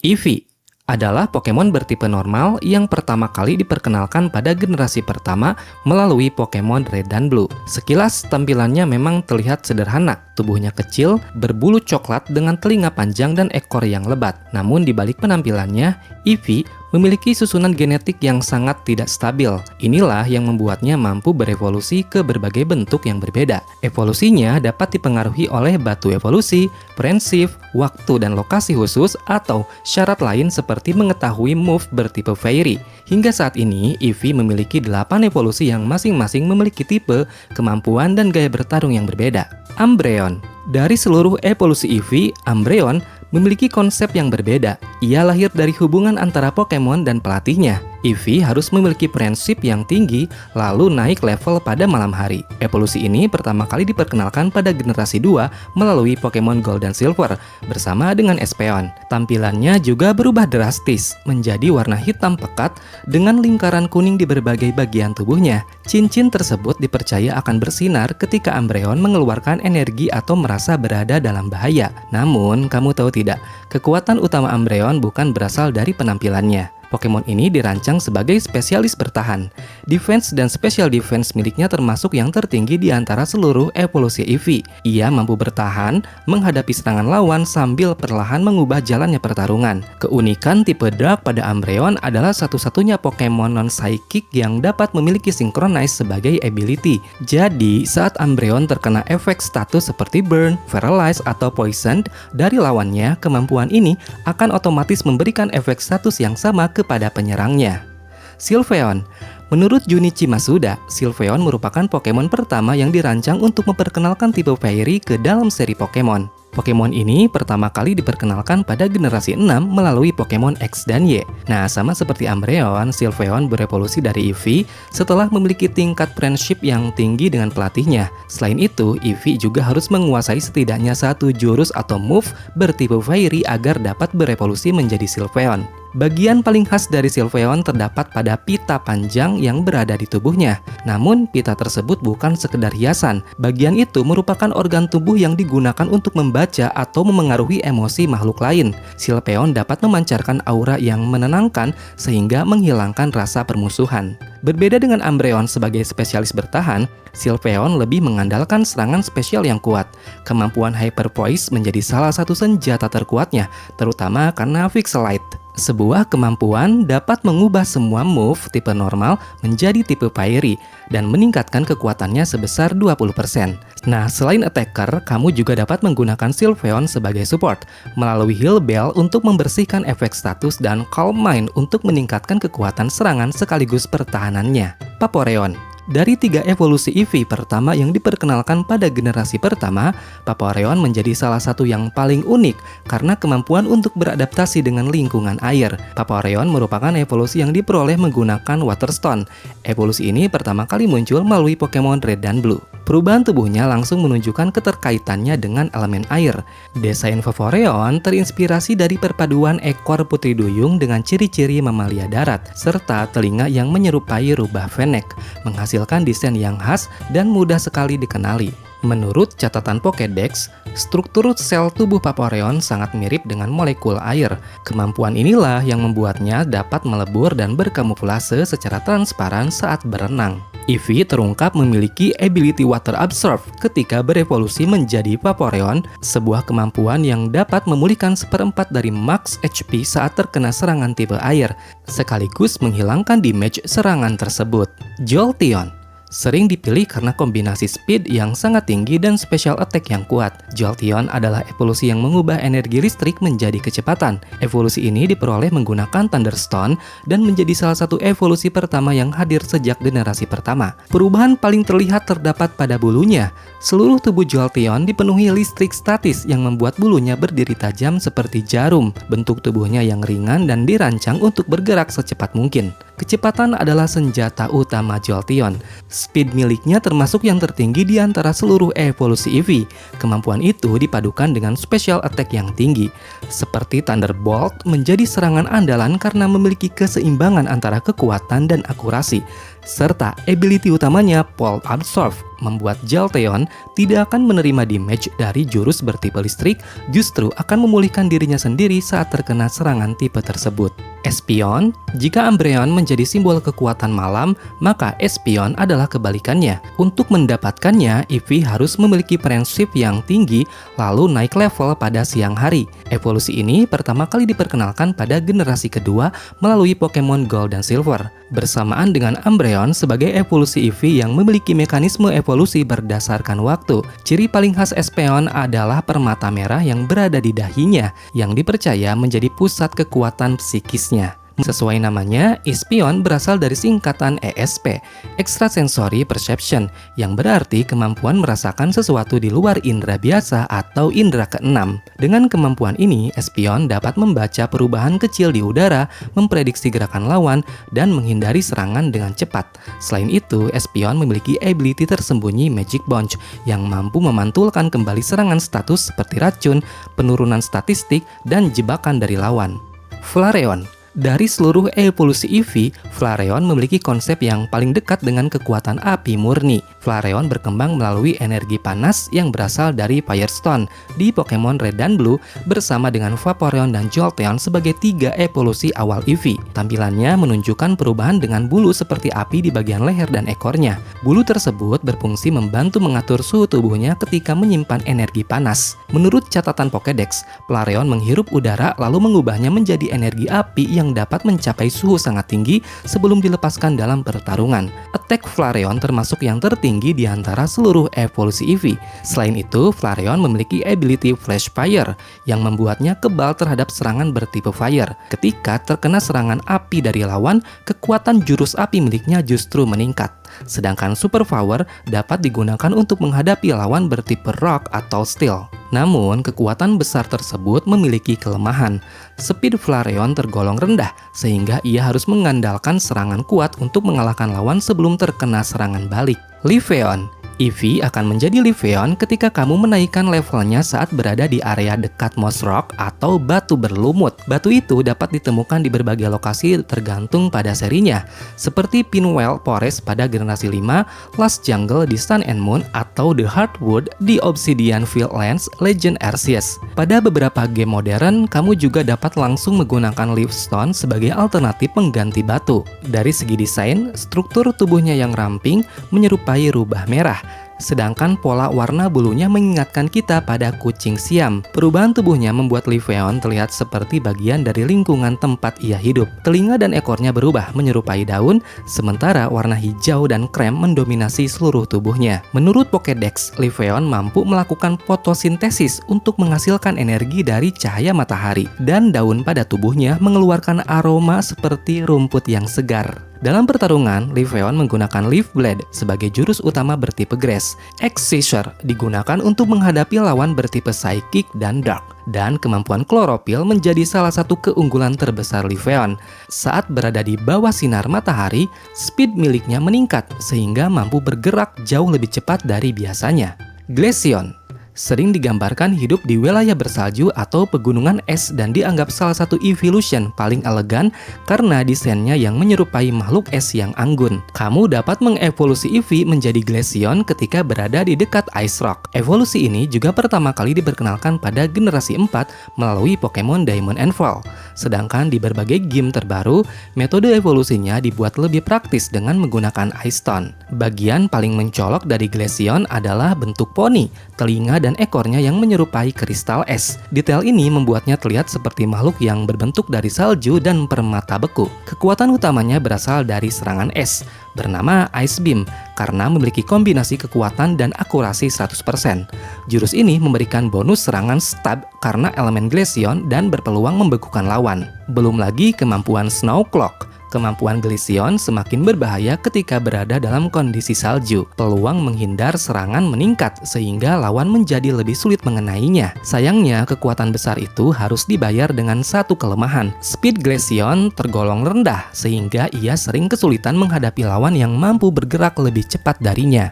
Eevee adalah Pokemon bertipe normal yang pertama kali diperkenalkan pada generasi pertama melalui Pokemon Red dan Blue. Sekilas tampilannya memang terlihat sederhana, tubuhnya kecil, berbulu coklat dengan telinga panjang dan ekor yang lebat. Namun di balik penampilannya, Eevee memiliki susunan genetik yang sangat tidak stabil. Inilah yang membuatnya mampu berevolusi ke berbagai bentuk yang berbeda. Evolusinya dapat dipengaruhi oleh batu evolusi, friendship, waktu dan lokasi khusus, atau syarat lain seperti mengetahui move bertipe Fairy. Hingga saat ini, Eevee memiliki 8 evolusi yang masing-masing memiliki tipe, kemampuan, dan gaya bertarung yang berbeda. Umbreon. Dari seluruh evolusi Eevee, Umbreon memiliki konsep yang berbeda. Ia lahir dari hubungan antara Pokemon dan pelatihnya. Eevee harus memiliki friendship yang tinggi, lalu naik level pada malam hari. Evolusi ini pertama kali diperkenalkan pada generasi 2 melalui Pokemon Gold dan Silver bersama dengan Espeon. Tampilannya juga berubah drastis, menjadi warna hitam pekat dengan lingkaran kuning di berbagai bagian tubuhnya. Cincin tersebut dipercaya akan bersinar ketika Umbreon mengeluarkan energi atau merasa berada dalam bahaya. Namun, kamu tahu tidak, kekuatan utama Umbreon bukan berasal dari penampilannya. Pokemon ini dirancang sebagai spesialis bertahan. Defense dan special defense miliknya termasuk yang tertinggi di antara seluruh evolusi Eevee. Ia mampu bertahan, menghadapi serangan lawan sambil perlahan mengubah jalannya pertarungan. Keunikan tipe Dark pada Umbreon adalah satu-satunya Pokemon non-psychic yang dapat memiliki Synchronize sebagai ability. Jadi, saat Umbreon terkena efek status seperti Burn, Paralyze, atau Poisoned dari lawannya, kemampuan ini akan otomatis memberikan efek status yang sama kepada penyerangnya. Sylveon. Menurut Junichi Masuda, Sylveon merupakan Pokemon pertama yang dirancang untuk memperkenalkan tipe Fairy ke dalam seri Pokemon. Pokemon ini pertama kali diperkenalkan pada generasi 6 melalui Pokemon X dan Y. Nah, sama seperti Umbreon, Sylveon berevolusi dari Eevee setelah memiliki tingkat friendship yang tinggi dengan pelatihnya. Selain itu, Eevee juga harus menguasai setidaknya satu jurus atau move bertipe Fairy agar dapat berevolusi menjadi Sylveon. Bagian paling khas dari Sylveon terdapat pada pita panjang yang berada di tubuhnya. Namun, pita tersebut bukan sekedar hiasan. Bagian itu merupakan organ tubuh yang digunakan untuk membaca atau memengaruhi emosi makhluk lain. Sylveon dapat memancarkan aura yang menenangkan sehingga menghilangkan rasa permusuhan. Berbeda dengan Umbreon sebagai spesialis bertahan, Sylveon lebih mengandalkan serangan spesial yang kuat. Kemampuan Hyper Voice menjadi salah satu senjata terkuatnya, terutama karena Vixelite. Sebuah kemampuan dapat mengubah semua move tipe normal menjadi tipe Fairy dan meningkatkan kekuatannya sebesar 20%. Nah, selain attacker, kamu juga dapat menggunakan Sylveon sebagai support melalui Heal Bell untuk membersihkan efek status dan Calm Mind untuk meningkatkan kekuatan serangan sekaligus pertahanannya. Vaporeon. Dari 3 evolusi Eevee pertama yang diperkenalkan pada generasi pertama, Vaporeon menjadi salah satu yang paling unik karena kemampuan untuk beradaptasi dengan lingkungan air. Vaporeon merupakan evolusi yang diperoleh menggunakan Water Stone. Evolusi ini pertama kali muncul melalui Pokemon Red dan Blue. Perubahan tubuhnya langsung menunjukkan keterkaitannya dengan elemen air. Desain Vaporeon terinspirasi dari perpaduan ekor putri duyung dengan ciri-ciri mamalia darat, serta telinga yang menyerupai rubah Fennec, menghasilkan desain yang khas dan mudah sekali dikenali. Menurut catatan Pokédex, struktur sel tubuh Vaporeon sangat mirip dengan molekul air. Kemampuan inilah yang membuatnya dapat melebur dan berkamuflase secara transparan saat berenang. Eevee terungkap memiliki ability Water Absorb ketika berevolusi menjadi Vaporeon, sebuah kemampuan yang dapat memulihkan 1/4 dari max HP saat terkena serangan tipe air, sekaligus menghilangkan damage serangan tersebut. Jolteon sering dipilih karena kombinasi speed yang sangat tinggi dan special attack yang kuat. Jolteon adalah evolusi yang mengubah energi listrik menjadi kecepatan. Evolusi ini diperoleh menggunakan Thunderstone dan menjadi salah satu evolusi pertama yang hadir sejak generasi pertama. Perubahan paling terlihat terdapat pada bulunya. Seluruh tubuh Jolteon dipenuhi listrik statis yang membuat bulunya berdiri tajam seperti jarum. Bentuk tubuhnya yang ringan dan dirancang untuk bergerak secepat mungkin. Kecepatan adalah senjata utama Jolteon. Speed miliknya termasuk yang tertinggi di antara seluruh evolusi Eevee. Kemampuan itu dipadukan dengan special attack yang tinggi. Seperti Thunderbolt menjadi serangan andalan karena memiliki keseimbangan antara kekuatan dan akurasi. Serta ability utamanya Pulse Absorb membuat Jolteon tidak akan menerima damage dari jurus bertipe listrik, justru akan memulihkan dirinya sendiri saat terkena serangan tipe tersebut. Espeon, jika Umbreon menjadi simbol kekuatan malam, maka Espeon adalah kebalikannya. Untuk mendapatkannya, Eevee harus memiliki friendship yang tinggi, lalu naik level pada siang hari. Evolusi ini pertama kali diperkenalkan pada generasi kedua melalui Pokemon Gold dan Silver. Bersamaan dengan Umbreon sebagai evolusi Eevee yang memiliki mekanisme evolusi berdasarkan waktu. Ciri paling khas Espeon adalah permata merah yang berada di dahinya, yang dipercaya menjadi pusat kekuatan psikisnya. Sesuai namanya, Espeon berasal dari singkatan ESP, Extrasensory Perception, yang berarti kemampuan merasakan sesuatu di luar indera biasa atau indera keenam. Dengan kemampuan ini, Espeon dapat membaca perubahan kecil di udara, memprediksi gerakan lawan, dan menghindari serangan dengan cepat. Selain itu, Espeon memiliki ability tersembunyi Magic Bunch yang mampu memantulkan kembali serangan status seperti racun, penurunan statistik, dan jebakan dari lawan. Flareon. Dari seluruh evolusi Eevee, Flareon memiliki konsep yang paling dekat dengan kekuatan api murni. Flareon berkembang melalui energi panas yang berasal dari Firestone di Pokemon Red dan Blue bersama dengan Vaporeon dan Jolteon sebagai 3 evolusi awal Eevee. Tampilannya menunjukkan perubahan dengan bulu seperti api di bagian leher dan ekornya. Bulu tersebut berfungsi membantu mengatur suhu tubuhnya ketika menyimpan energi panas. Menurut catatan Pokédex, Flareon menghirup udara lalu mengubahnya menjadi energi api yang dapat mencapai suhu sangat tinggi sebelum dilepaskan dalam pertarungan. Attack Flareon termasuk yang tertinggi di antara seluruh evolusi Eevee. Selain itu, Flareon memiliki ability Flash Fire yang membuatnya kebal terhadap serangan bertipe Fire. Ketika terkena serangan api dari lawan, kekuatan jurus api miliknya justru meningkat. Sedangkan Super Power dapat digunakan untuk menghadapi lawan bertipe Rock atau Steel. Namun, kekuatan besar tersebut memiliki kelemahan. Speed Flareon tergolong rendah, sehingga ia harus mengandalkan serangan kuat untuk mengalahkan lawan sebelum terkena serangan balik. Leafeon. Eevee akan menjadi Leafeon ketika kamu menaikkan levelnya saat berada di area dekat Moss Rock atau batu berlumut. Batu itu dapat ditemukan di berbagai lokasi tergantung pada serinya, seperti Pinwheel Forest pada generasi 5, Last Jungle di Sun and Moon, atau The Heartwood di Obsidian Fieldlands Legend Arceus. Pada beberapa game modern, kamu juga dapat langsung menggunakan Leafstone sebagai alternatif pengganti batu. Dari segi desain, struktur tubuhnya yang ramping menyerupai rubah merah, sedangkan pola warna bulunya mengingatkan kita pada kucing Siam. Perubahan tubuhnya membuat Leafeon terlihat seperti bagian dari lingkungan tempat ia hidup. Telinga dan ekornya berubah menyerupai daun, sementara warna hijau dan krem mendominasi seluruh tubuhnya. Menurut Pokédex, Leafeon mampu melakukan fotosintesis untuk menghasilkan energi dari cahaya matahari, dan daun pada tubuhnya mengeluarkan aroma seperti rumput yang segar. Dalam pertarungan, Leafeon menggunakan Leaf Blade sebagai jurus utama bertipe Grass. X-Scissor digunakan untuk menghadapi lawan bertipe Psychic dan Dark. Dan kemampuan Chlorophyll menjadi salah satu keunggulan terbesar Leafeon. Saat berada di bawah sinar matahari, speed miliknya meningkat sehingga mampu bergerak jauh lebih cepat dari biasanya. Glaceon sering digambarkan hidup di wilayah bersalju atau pegunungan es dan dianggap salah satu evolution paling elegan karena desainnya yang menyerupai makhluk es yang anggun. Kamu dapat mengevolusi Eevee menjadi Glaceon ketika berada di dekat Ice Rock. Evolusi ini juga pertama kali diperkenalkan pada generasi 4 melalui Pokemon Diamond and Pearl. Sedangkan di berbagai game terbaru, metode evolusinya dibuat lebih praktis dengan menggunakan Ice Stone. Bagian paling mencolok dari Glaceon adalah bentuk poni, telinga dan ekornya yang menyerupai kristal es. Detail ini membuatnya terlihat seperti makhluk yang berbentuk dari salju dan permata beku. Kekuatan utamanya berasal dari serangan es, bernama Ice Beam, karena memiliki kombinasi kekuatan dan akurasi 100%. Jurus ini memberikan bonus serangan stab karena elemen Glaceon dan berpeluang membekukan lawan. Belum lagi kemampuan Snow Cloak. Kemampuan Glaceon semakin berbahaya ketika berada dalam kondisi salju. Peluang menghindar serangan meningkat sehingga lawan menjadi lebih sulit mengenainya. Sayangnya, kekuatan besar itu harus dibayar dengan satu kelemahan. Speed Glaceon tergolong rendah sehingga ia sering kesulitan menghadapi lawan yang mampu bergerak lebih cepat darinya.